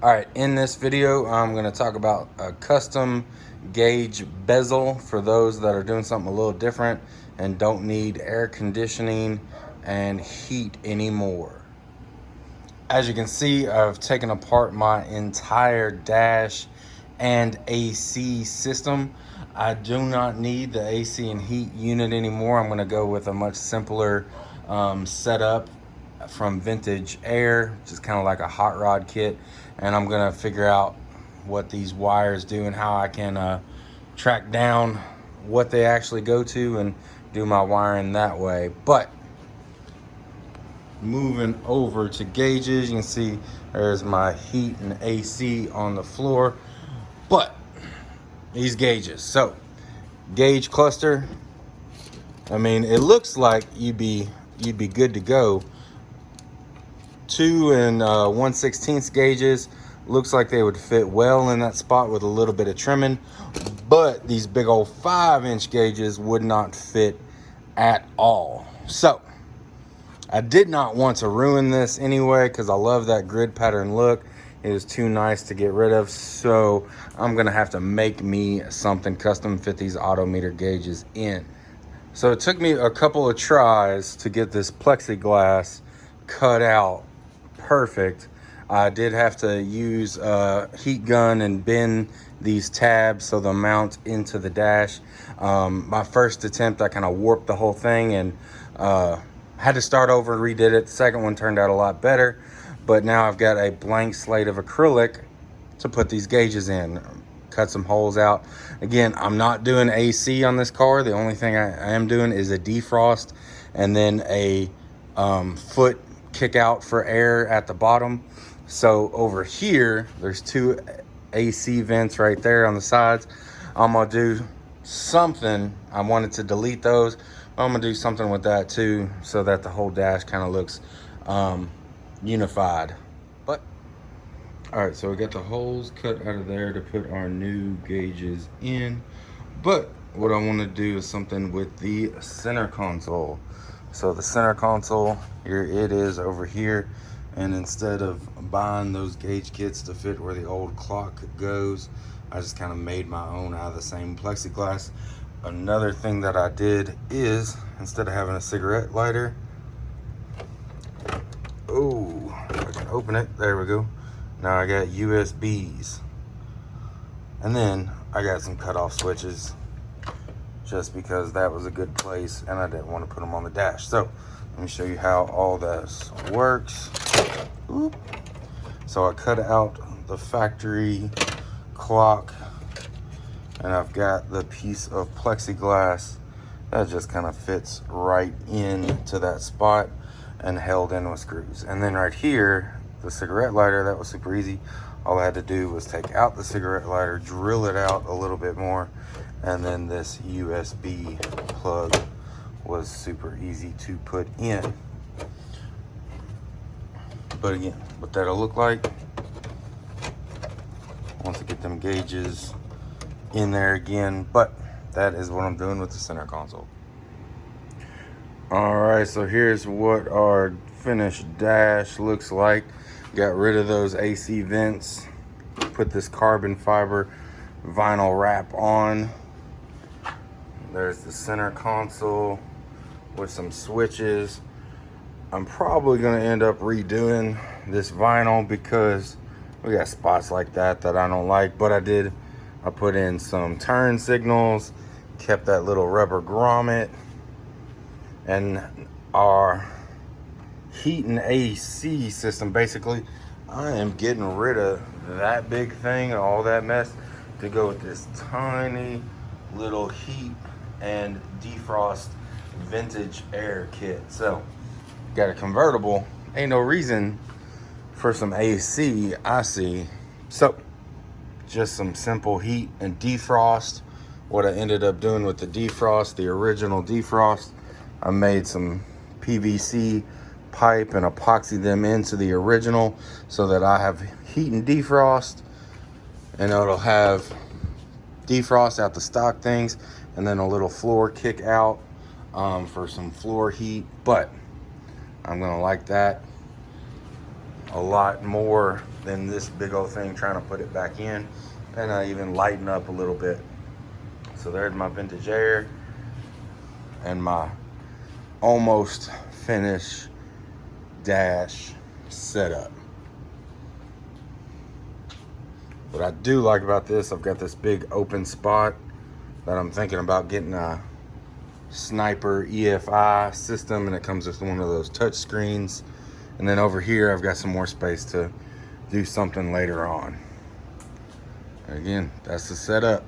All right, in this video, I'm going to talk about a custom gauge bezel for those that are doing something a little different and don't need air conditioning and heat anymore. As you can see, I've taken apart my entire dash and AC system. I do not need the AC and heat unit anymore. I'm going to go with a much simpler setup from Vintage Air, which is kind of like a hot rod kit. And I'm going to figure out what these wires do and how I can track down what they actually go to and do my wiring that way. But moving over to gauges, you can see there's my heat and AC on the floor. But these gauges, so gauge cluster, I mean, it looks like you'd be good to go. 2 and 1/16 gauges looks like they would fit well in that spot with a little bit of trimming, but these big old 5-inch gauges would not fit at all. So I did not want to ruin this anyway because I love that grid pattern look. It is too nice to get rid of, so I'm gonna have to make me something custom, fit these autometer gauges in. So it took me a couple of tries to get this plexiglass cut out perfect. I did have to use a heat gun and bend these tabs so they'll mount into the dash. My first attempt, I kind of warped the whole thing and had to start over and redid it. The second one turned out a lot better, but now I've got a blank slate of acrylic to put these gauges in. Cut some holes out. Again, I'm not doing AC on this car. The only thing I am doing is a defrost and then a foot kick out for air at the bottom. So over here, there's 2 AC vents right there on the sides. I'm gonna do something. I wanted to delete those. I'm gonna do something with that too, so that the whole dash kind of looks unified. But all right, so we got the holes cut out of there to put our new gauges in. But what I want to do is something with the center console. So the center console, here it is over here. And instead of buying those gauge kits to fit where the old clock goes, I just kind of made my own out of the same plexiglass. Another thing that I did is, instead of having a cigarette lighter, oh, I can open it, there we go. Now I got USBs. And then I got some cutoff switches just because that was a good place and I didn't want to put them on the dash. So let me show you how all this works. Oop. So I cut out the factory clock and I've got the piece of plexiglass that just kind of fits right into that spot and held in with screws. And then right here, the cigarette lighter, that was super easy. All I had to do was take out the cigarette lighter, drill it out a little bit more, and then this USB plug was super easy to put in. But again, what that'll look like once I get them gauges in there again. But that is what I'm doing with the center console. All right, so here's what our finished dash looks like. Got rid of those AC vents, put this carbon fiber vinyl wrap on. There's the center console with some switches. I'm probably gonna end up redoing this vinyl because we got spots like that I don't like, but I put in some turn signals, kept that little rubber grommet, and our heat and AC system, basically I am getting rid of that big thing, all that mess, to go with this tiny little heat and defrost Vintage Air kit. So got a convertible, ain't no reason for some AC, I see. So just some simple heat and defrost. What I ended up doing with the defrost, the original defrost, I made some PVC pipe and epoxy them into the original so that I have heat and defrost, and it'll have defrost out the stock things and then a little floor kick out for some floor heat. But I'm gonna like that a lot more than this big old thing trying to put it back in. And I even lighten up a little bit. So there's my vintage air and my almost finished dash setup. What I do like about this, I've got this big open spot that I'm thinking about getting a Sniper EFI system, and it comes with one of those touch screens. And then over here I've got some more space to do something later on. And again, that's the setup.